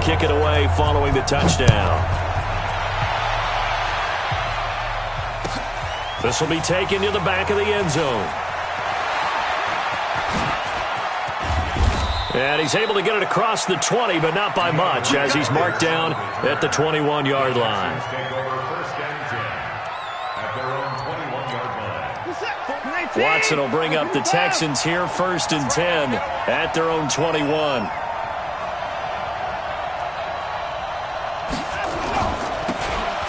kick it away following the touchdown. This will be taken to the back of the end zone. And he's able to get it across the 20, but not by much, as he's marked down at the 21-yard line. Watson will bring up the Texans here, 1st and 10 at their own 21.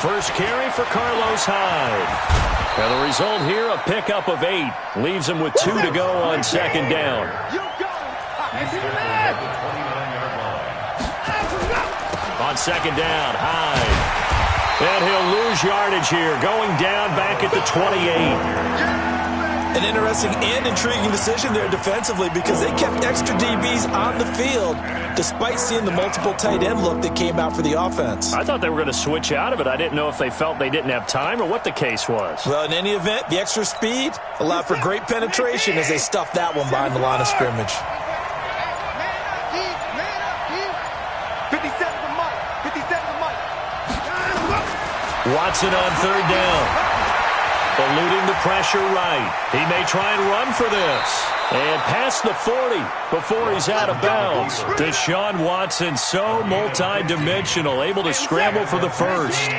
First carry for Carlos Hyde. And the result here, a pickup of 8. Leaves him with 2 to go on 2nd down. On 2nd down, Hyde. And he'll lose yardage here, going down back at the 28. An interesting and intriguing decision there defensively, because they kept extra DBs on the field despite seeing the multiple tight end look that came out for the offense. I thought they were going to switch out of it. I didn't know if they felt they didn't have time or what the case was. Well, in any event, the extra speed allowed for great penetration as they stuffed that one behind the line of scrimmage. Watson on 3rd down. Eluding the pressure right. He may try and run for this. And past the 40 before he's out of bounds. Deshaun Watson, so multi-dimensional, able to scramble for the first.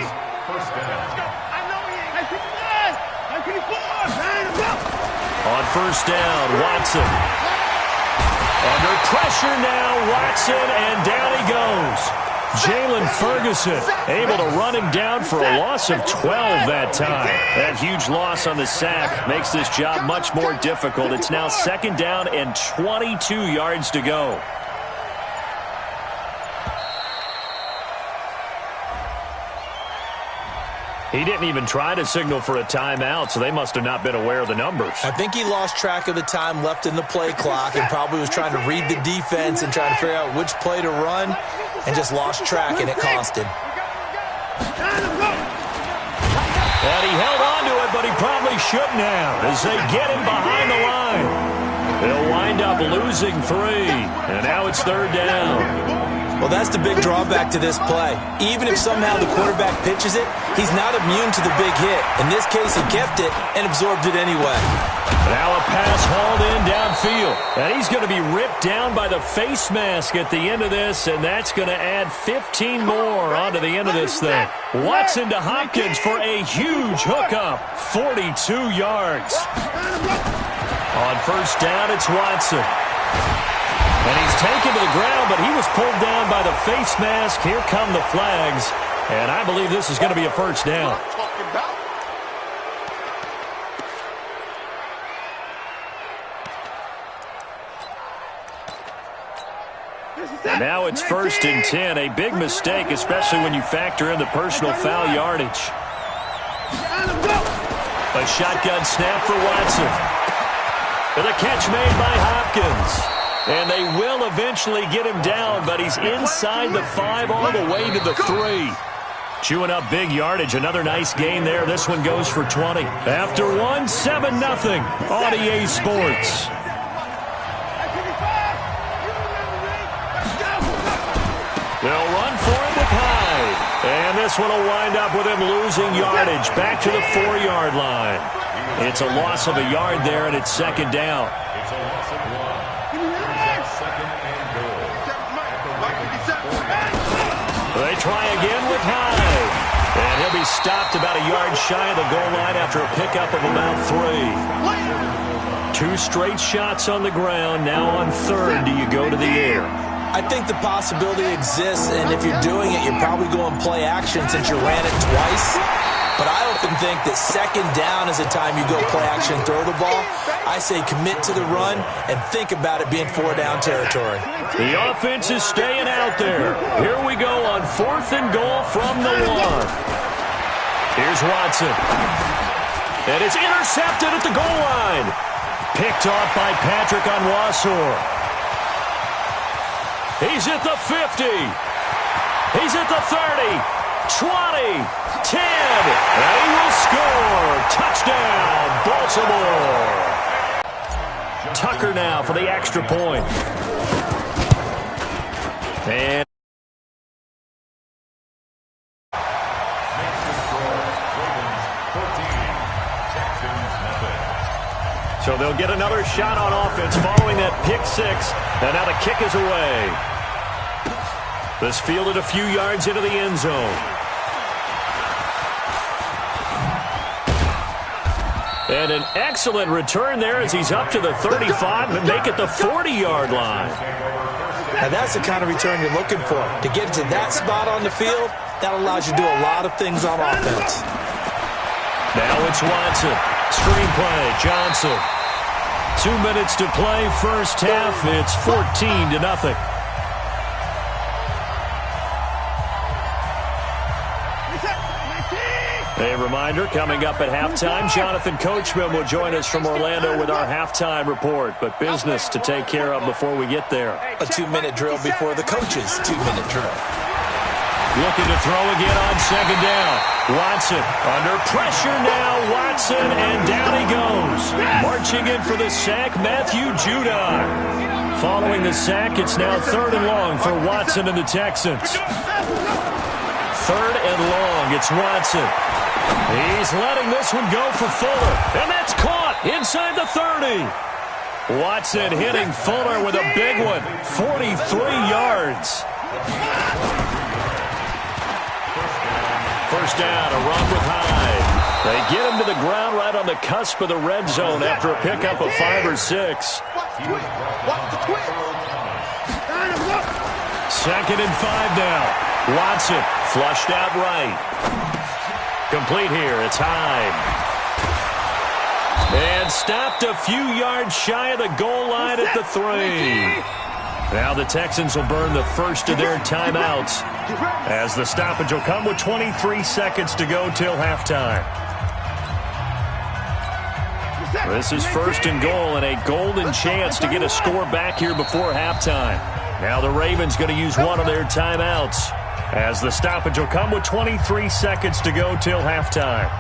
On 1st down, Watson. Under pressure now, Watson, and down he goes. Jalen Ferguson able to run him down for a loss of 12 that time. That huge loss on the sack makes this job much more difficult. It's now 2nd down and 22 yards to go. He didn't even try to signal for a timeout, so they must have not been aware of the numbers. I think he lost track of the time left in the play clock and probably was trying to read the defense and trying to figure out which play to run, and just lost track, and it cost him. And he held on to it, but he probably shouldn't have, as they get him behind the line. They'll wind up losing 3, and now it's 3rd down. Well, that's the big drawback to this play. Even if somehow the quarterback pitches it, he's not immune to the big hit. In this case, he kept it and absorbed it anyway. Now a pass hauled in downfield. And he's going to be ripped down by the face mask at the end of this, and that's going to add 15 more onto the end of this thing. Watson to Hopkins for a huge hookup, 42 yards. On 1st down, it's Watson. And he's taken to the ground, but he was pulled down by the face mask. Here come the flags. And I believe this is going to be a 1st down. And now it's 1st and 10. A big mistake, especially when you factor in the personal foul yardage. A shotgun snap for Watson. And a catch made by Hopkins. And they will eventually get him down, but he's inside the 5 all the way to the 3. Chewing up big yardage. Another nice gain there. This one goes for 20. After 1, 7-0 on EA Sports. They'll run for it with Hyde. And this one will wind up with him losing yardage back to the 4-yard line. It's a loss of a yard there, and it's 2nd down. They try again with Hyde. And he'll be stopped about a yard shy of the goal line after a pickup of about 3. 2 straight shots on the ground. Now on 3rd, do you go to the air? I think the possibility exists, and if you're doing it, you're probably going play action since you ran it twice. But I often think that 2nd down is the time you go play action, throw the ball. I say commit to the run and think about it being 4-down territory. The offense is staying out there. Here we go on 4th and goal from the 1. Here's Watson. And it's intercepted at the goal line. Picked off by Patrick Onwuasor. He's at the 50. He's at the 30. 20, 10, and he will score. Touchdown, Baltimore. Tucker now for the extra point. And So they'll get another shot on offense following that pick six. And now the kick is away. This fielded a few yards into the end zone. And an excellent return there as he's up to the 35 and make it the 40-yard line. Now that's the kind of return you're looking for. To get to that spot on the field, that allows you to do a lot of things on offense. Now it's Watson. Screenplay, Johnson. 2 minutes to play, first half. It's 14-0. A reminder, coming up at halftime, Jonathan Coachman will join us from Orlando with our halftime report. But business to take care of before we get there. A 2-minute drill before the coach's 2-minute drill. Looking to throw again on second down. Watson under pressure now. Watson, and down he goes. Marching in for the sack, Matthew Judon. Following the sack, it's now 3rd and long for Watson and the Texans. 3rd and long, it's Watson. He's letting this one go for Fuller, and that's caught inside the 30. Watson hitting Fuller with a big one, 43 yards. First down, a run with Hyde. They get him to the ground right on the cusp of the red zone after a pickup of 5 or 6. 2nd and 5 now. Watson flushed out right. Complete here. It's Hyde. And stopped a few yards shy of the goal line at the 3. Now the Texans will burn the first of their timeouts as the stoppage will come with 23 seconds to go till halftime. This is 1st and goal and a golden chance to get a score back here before halftime. Now the Ravens going to use one of their timeouts as the stoppage will come with 23 seconds to go till halftime.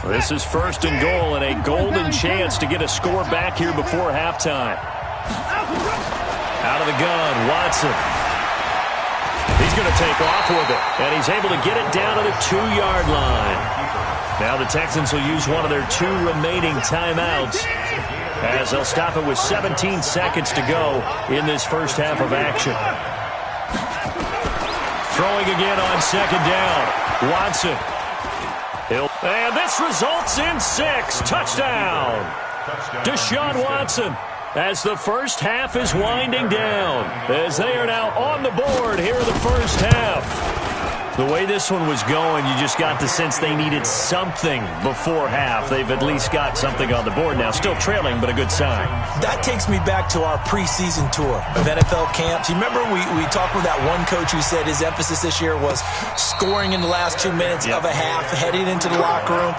This is 1st and goal and a golden chance to get a score back here before halftime. Out of the gun, Watson. He's going to take off with it, and he's able to get it down to the 2-yard line. Now the Texans will use one of their 2 remaining timeouts as they'll stop it with 17 seconds to go in this first half of action. Throwing again on second down. Watson. And this results in 6. Touchdown. Deshaun Watson. As the first half is winding down, as they are now on the board here in the first half. The way this one was going, you just got the sense they needed something before half. They've at least got something on the board now. Still trailing, but a good sign. That takes me back to our preseason tour of NFL camps. You remember we talked with that one coach who said his emphasis this year was scoring in the last 2 minutes of a half, heading into the locker room.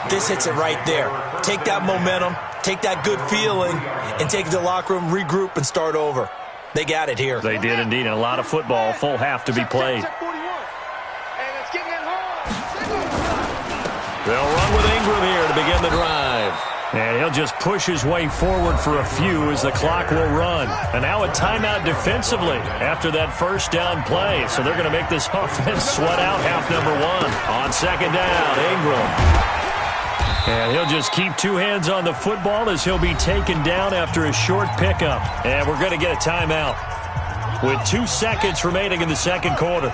This hits it right there. Take that momentum, take that good feeling, and take it to the locker room, regroup, and start over. They got it here. They did indeed, and a lot of football, full half to be played. They'll run with Ingram here to begin the drive. And he'll just push his way forward for a few as the clock will run. And now a timeout defensively after that first down play. So they're going to make this offense sweat out half number 1. On second down, Ingram. And he'll just keep 2 hands on the football as he'll be taken down after a short pickup. And we're going to get a timeout with 2 seconds remaining in the second quarter.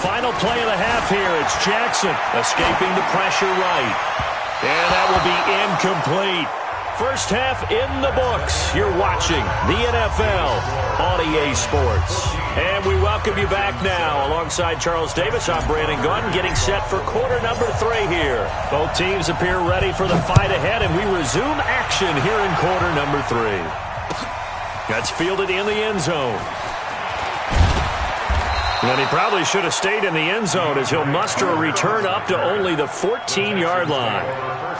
Final play of the half here. It's Jackson escaping the pressure right. And that will be incomplete. First half in the books. You're watching the NFL on EA Sports. And we welcome you back now. Alongside Charles Davis, I'm Brandon Gunn, getting set for quarter number 3 here. Both teams appear ready for the fight ahead, and we resume action here in quarter number 3. That's fielded in the end zone. And he probably should have stayed in the end zone as he'll muster a return up to only the 14-yard line.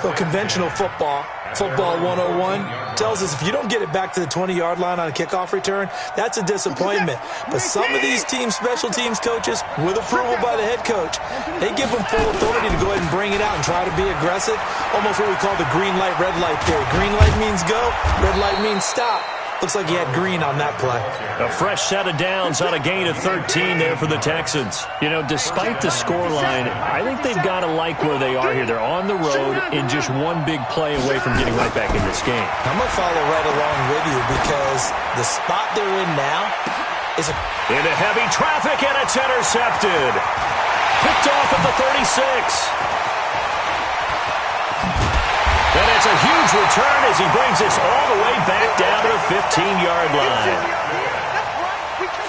So conventional football 101, tells us if you don't get it back to the 20-yard line on a kickoff return, that's a disappointment. But some of these special teams coaches, with approval by the head coach, they give them full authority to go ahead and bring it out and try to be aggressive. Almost what we call the green light, red light theory. Green light means go, red light means stop. Looks like he had green on that play. A fresh set of downs on a gain of 13 there for the Texans. You know, despite the scoreline, I think they've got to like where they are here. They're on the road and just one big play away from getting right back in this game. I'm going to follow right along with you because the spot they're in now is into heavy traffic, and it's intercepted. Picked off at the 36. And it's a huge return as he brings us all the way back down to the 15-yard line.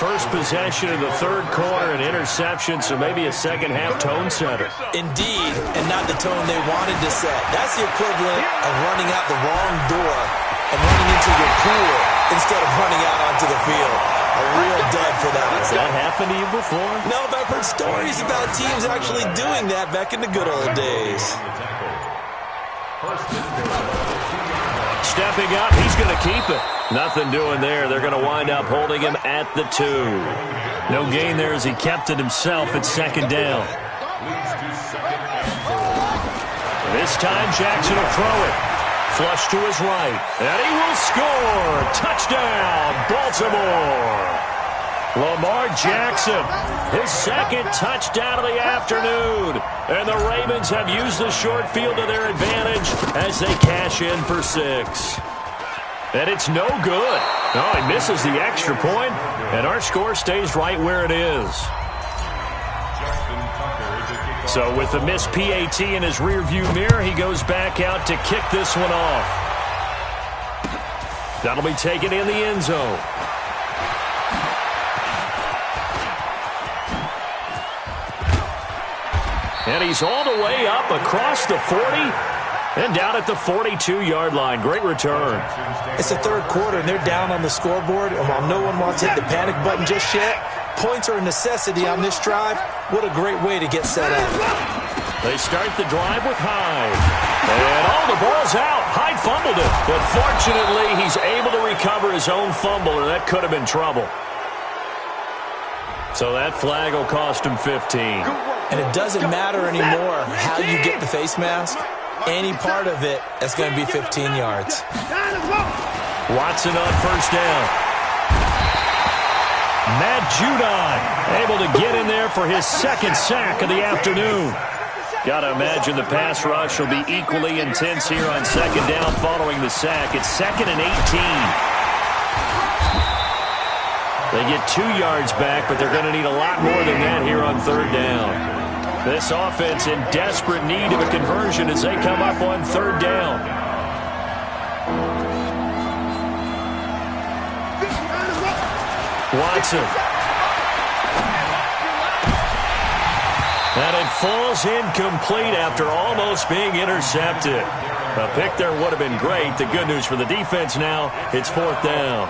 First possession of the third quarter, an interception, so maybe a second-half tone setter. Indeed, and not the tone they wanted to set. That's the equivalent of running out the wrong door and running into your pool instead of running out onto the field. A real dud for that. Has that happened to you before? No, but I've heard stories about teams actually doing that back in the good old days. Stepping up, he's going to keep it. Nothing doing there. They're going to wind up holding him at the 2. No gain there as he kept it himself at second down. This time Jackson will throw it. Flush to his right. And he will score. Touchdown, Baltimore. Lamar Jackson, his second touchdown of the afternoon. And the Ravens have used the short field to their advantage as they cash in for 6. And it's no good. Oh, he misses the extra point, and our score stays right where it is. So with the missed PAT in his rearview mirror, he goes back out to kick this one off. That'll be taken in the end zone. And he's all the way up across the 40 and down at the 42-yard line. Great return. It's the third quarter, and they're down on the scoreboard. And while no one wants to hit the panic button just yet, points are a necessity on this drive. What a great way to get set up. They start the drive with Hyde. And the ball's out. Hyde fumbled it. But fortunately, he's able to recover his own fumble, or that could have been trouble. So that flag will cost him 15. And it doesn't matter anymore how you get the face mask. Any part of it is going to be 15 yards. Watson on first down. Matt Judon able to get in there for his second sack of the afternoon. Got to imagine the pass rush will be equally intense here on second down following the sack. It's 2nd and 18. They get 2 yards back, but they're going to need a lot more than that here on third down. This offense in desperate need of a conversion as they come up on third down. Watson. And it falls incomplete after almost being intercepted. A pick there would have been great. The good news for the defense now, it's fourth down.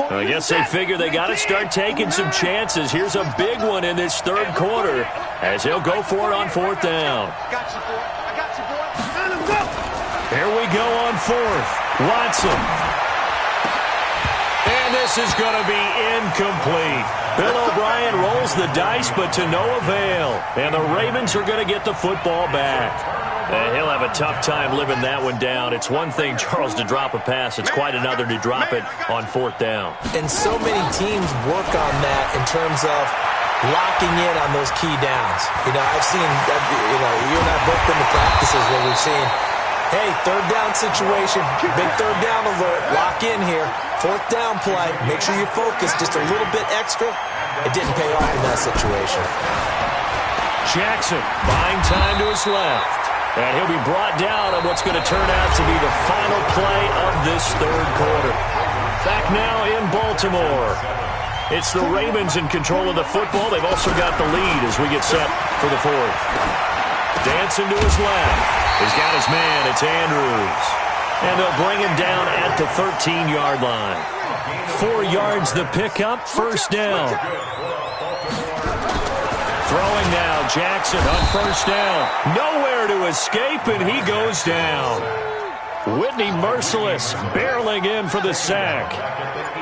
I guess they figure they got to start taking some chances. Here's a big one in this third quarter as he'll go for it on fourth down. Here we go on fourth. Watson. And this is going to be incomplete. Bill O'Brien rolls the dice, but to no avail. And the Ravens are going to get the football back. And he'll have a tough time living that one down. It's one thing, Charles, to drop a pass. It's quite another to drop it on fourth down. And so many teams work on that in terms of locking in on those key downs. You know, I've seen, you and I both been to practices where we've seen, hey, third down situation, big third down alert, lock in here. Fourth down play, make sure you focus just a little bit extra. It didn't pay off in that situation. Jackson buying time to his left. And he'll be brought down on what's going to turn out to be the final play of this third quarter. Back now in Baltimore. It's the Ravens in control of the football. They've also got the lead as we get set for the fourth. Dancing to his left. He's got his man. It's Andrews. And they'll bring him down at the 13-yard line. 4 yards the pickup, first down. Throwing now, Jackson on first down. Nowhere to escape, and he goes down. Whitney Merciless barreling in for the sack.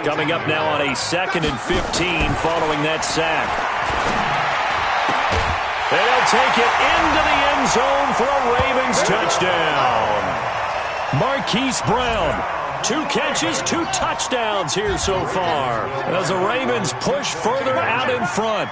Coming up now on a 2nd and 15 following that sack. They'll take it into the end zone for a Ravens touchdown. Marquise Brown, 2 catches, 2 touchdowns here so far, as the Ravens push further out in front.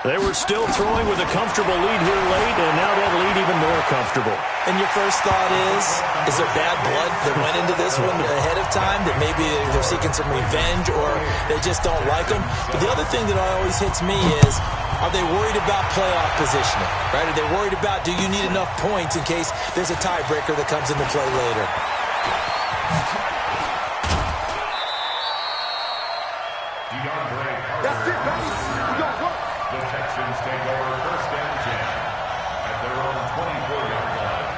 They were still throwing with a comfortable lead here late, and now that lead even more comfortable. And your first thought is there bad blood that went into this one ahead of time, that maybe they're seeking some revenge or they just don't like them? But the other thing that always hits me is, are they worried about playoff positioning? Right? Are they worried about, do you need enough points in case there's a tiebreaker that comes into play later? That's it, baby. The Texans take over 1st and 10 at their own 24-yard line.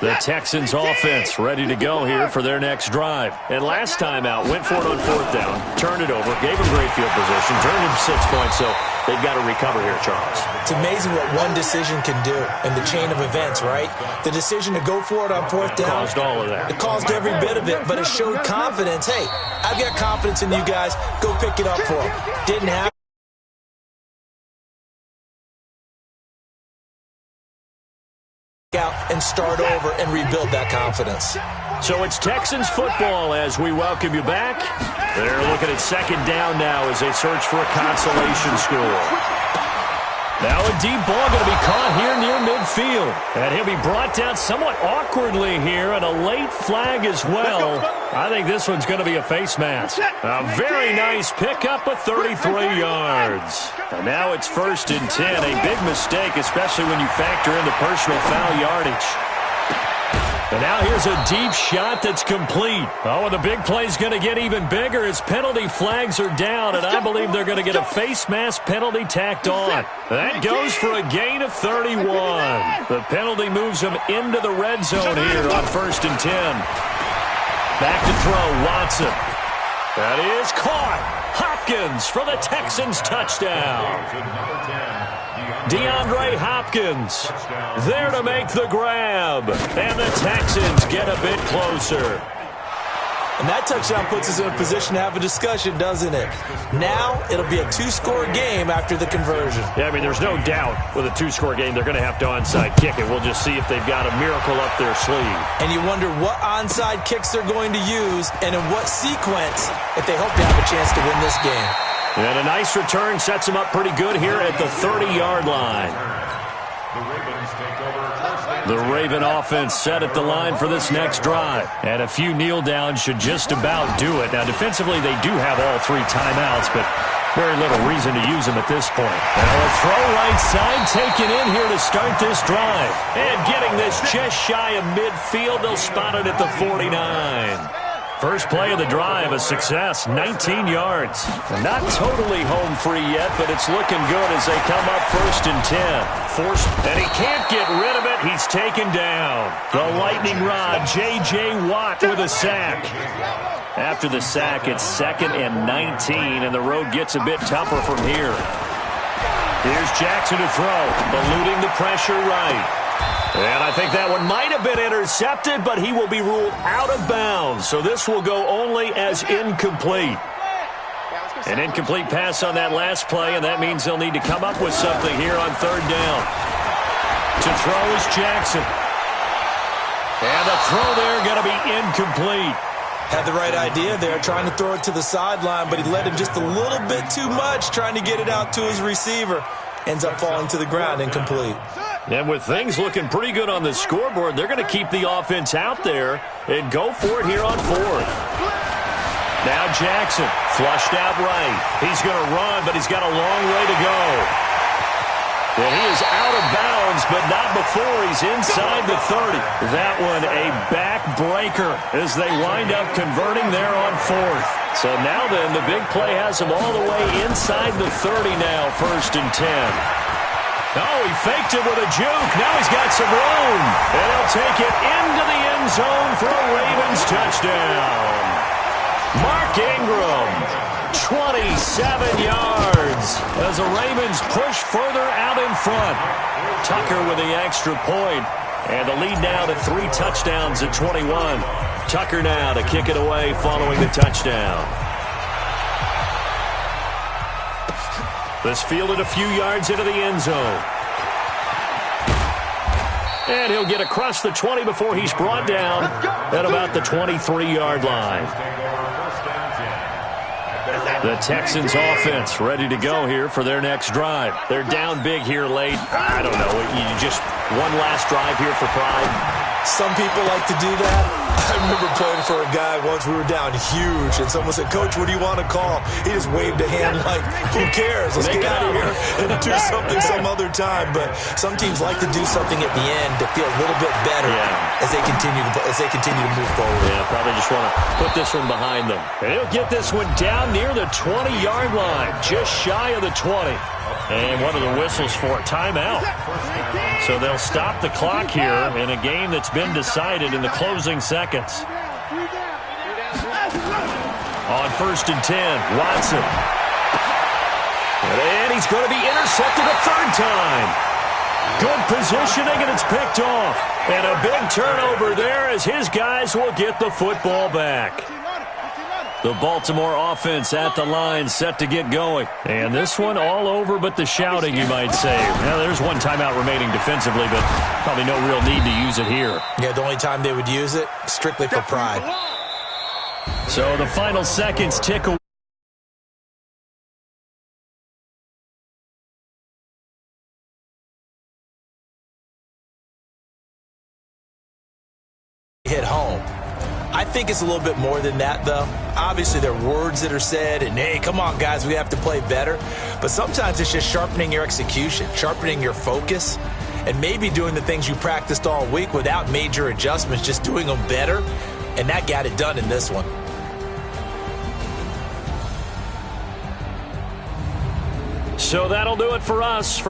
The Texans offense ready to go here for their next drive. And last time out, went for it on 4th down, turned it over, gave them great field position, turned it 6 points, so they've got to recover here, Charles. It's amazing what one decision can do in the chain of events, right? The decision to go for it on 4th down. Caused all of that. It caused every bit of it, but it showed confidence. Hey, I've got confidence in you guys. Go pick it up for them. Didn't happen. Out and start over and rebuild that confidence. So it's Texans football as we welcome you back. They're looking at 2nd down now as they search for a consolation score. Now a deep ball going to be caught here near midfield. And he'll be brought down somewhat awkwardly here, and a late flag as well. I think this one's going to be a face mask. A very nice pickup of 33 yards. And now it's 1st and 10. A big mistake, especially when you factor in the personal foul yardage. And now here's a deep shot that's complete. Oh, and the big play's going to get even bigger as penalty flags are down, and I believe they're going to get a face mask penalty tacked on. That goes for a gain of 31. The penalty moves them into the red zone here on 1st and 10. Back to throw, Watson. That is caught. Hopkins for the Texans touchdown. DeAndre Hopkins there to make the grab. And the Texans get a bit closer. And that touchdown puts us in a position to have a discussion, doesn't it? Now it'll be a 2-score game after the conversion. Yeah, I mean, there's no doubt with a 2-score game they're going to have to onside kick it. We'll just see if they've got a miracle up their sleeve. And you wonder what onside kicks they're going to use and in what sequence if they hope to have a chance to win this game. And a nice return sets them up pretty good here at the 30-yard line. The Raven offense set at the line for this next drive. And a few kneel downs should just about do it. Now, defensively, they do have all 3 timeouts, but very little reason to use them at this point. Now, a throw right side taken in here to start this drive. And getting this just shy of midfield, they'll spot it at the 49. First play of the drive, a success, 19 yards. Not totally home free yet, but it's looking good as they come up 1st and 10. Forced, and he can't get rid of it. He's taken down. The lightning rod, J.J. Watt with a sack. After the sack, it's 2nd and 19, and the road gets a bit tougher from here. Here's Jackson to throw, eluding the pressure right. And I think that one might have been intercepted, but he will be ruled out of bounds. So this will go only as incomplete. An incomplete pass on that last play, and that means they'll need to come up with something here on 3rd down. To throw is Jackson. And the throw there going to be incomplete. Had the right idea there, trying to throw it to the sideline, but he led him just a little bit too much, trying to get it out to his receiver. Ends up falling to the ground, incomplete. And with things looking pretty good on the scoreboard, they're going to keep the offense out there and go for it here on 4th. Now Jackson, flushed out right. He's going to run, but he's got a long way to go. And he is out of bounds, but not before he's inside the 30. That one a backbreaker as they wind up converting there on 4th. So now then, the big play has him all the way inside the 30 now, 1st and 10. Oh, he faked it with a juke. Now he's got some room. And he'll take it into the end zone for a Ravens touchdown. Mark Ingram, 27 yards as the Ravens push further out in front. Tucker with the extra point. And the lead now to 3 touchdowns at 21. Tucker now to kick it away following the touchdown. This fielded a few yards into the end zone. And he'll get across the 20 before he's brought down at about the 23-yard line. The Texans offense ready to go here for their next drive. They're down big here late. I don't know. You just one last drive here for pride. Some people like to do that. I remember playing for a guy once. We were down huge, and someone said, "Coach, what do you want to call?" He just waved a hand like, "Who cares? Let's get out of here and do something some other time." But some teams like to do something at the end to feel a little bit better as they continue to move forward. Yeah, probably just want to put this one behind them. And he'll get this one down near the 20-yard line, just shy of the 20. And one of the whistles for a timeout. So they'll stop the clock here in a game that's been decided in the closing seconds. On 1st and 10, Watson. And he's going to be intercepted a third time. Good positioning, and it's picked off. And a big turnover there as his guys will get the football back. The Baltimore offense at the line, set to get going. And this one all over but the shouting, you might say. Now, there's one timeout remaining defensively, but probably no real need to use it here. Yeah, the only time they would use it, strictly for pride. So the final seconds tick away. Hit home. I think it's a little bit more than that, though. Obviously, there are words that are said, and, hey, come on, guys, we have to play better. But sometimes it's just sharpening your execution, sharpening your focus, and maybe doing the things you practiced all week without major adjustments, just doing them better. And that got it done in this one. So that'll do it for us.